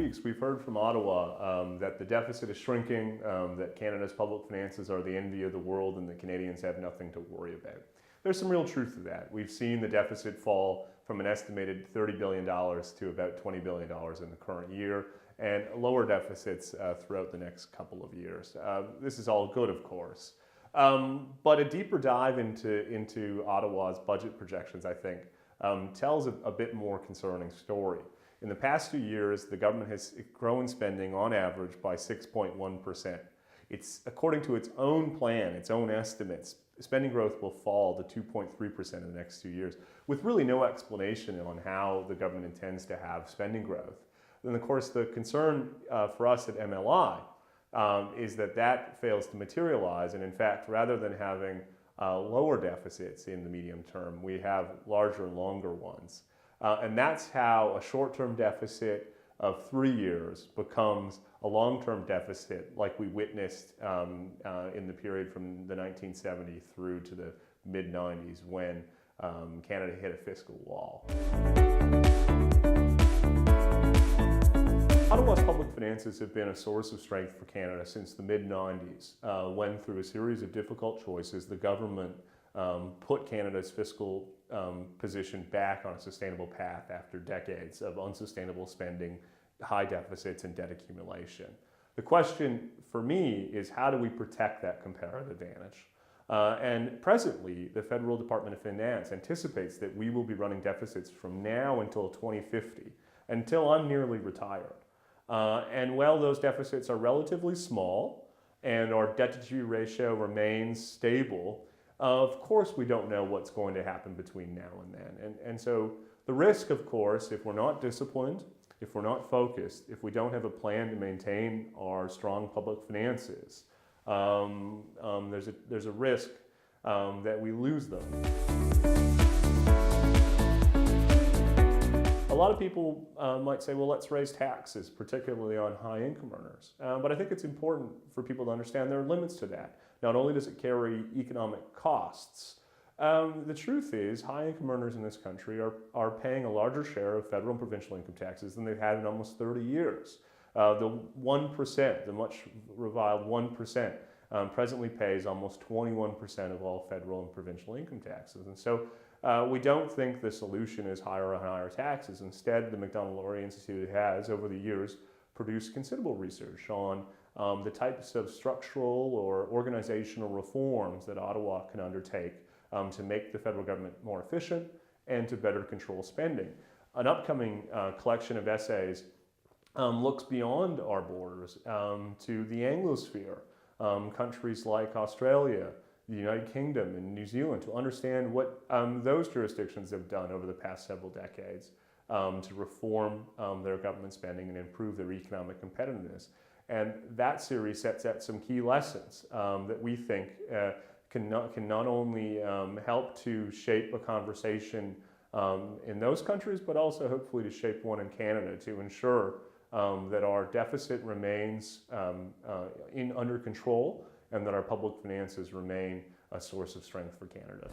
weeks, we've heard from Ottawa that the deficit is shrinking, that Canada's public finances are the envy of the world, and that Canadians have nothing to worry about. There's some real truth to that. We've seen the deficit fall from an estimated $30 billion to about $20 billion in the current year, and lower deficits throughout the next couple of years. This is all good, of course. But a deeper dive into Ottawa's budget projections, I think, tells a bit more concerning story. In the past 2 years, the government has grown spending on average by 6.1%. It's, according to its own plan, its own estimates, spending growth will fall to 2.3% in the next 2 years, with really no explanation on how the government intends to have spending growth. And of course, the concern for us at MLI is that that fails to materialize, and in fact, rather than having lower deficits in the medium term, we have larger and longer ones. And that's how a short-term deficit of 3 years becomes a long-term deficit like we witnessed in the period from the 1970s through to the mid-90s when Canada hit a fiscal wall. Ottawa's public finances have been a source of strength for Canada since the mid-90s, when through a series of difficult choices, the government put Canada's fiscal position back on a sustainable path after decades of unsustainable spending, high deficits, and debt accumulation. The question for me is, how do we protect that comparative advantage? And presently, the Federal Department of Finance anticipates that we will be running deficits from now until 2050, until I'm nearly retired. And while those deficits are relatively small and our debt-to-GDP ratio remains stable, of course we don't know what's going to happen between now and then. And so the risk, of course, if we're not disciplined, if we're not focused, if we don't have a plan to maintain our strong public finances, there's a risk that we lose them. A lot of people might say, well, let's raise taxes, particularly on high income earners. But I think it's important for people to understand there are limits to that. Not only does it carry economic costs, the truth is high income earners in this country are paying a larger share of federal and provincial income taxes than they've had in almost 30 years. The 1%, the much reviled 1%, presently pays almost 21% of all federal and provincial income taxes. And so we don't think the solution is higher and higher taxes. Instead, the Macdonald-Laurier Institute has, over the years, produced considerable research on the types of structural or organizational reforms that Ottawa can undertake to make the federal government more efficient and to better control spending. An upcoming collection of essays looks beyond our borders to the Anglosphere, countries like Australia, the United Kingdom, and New Zealand, to understand what those jurisdictions have done over the past several decades to reform their government spending and improve their economic competitiveness. And that series sets out some key lessons that we think can not only help to shape a conversation in those countries, but also hopefully to shape one in Canada to ensure that our deficit remains under control and that our public finances remain a source of strength for Canada.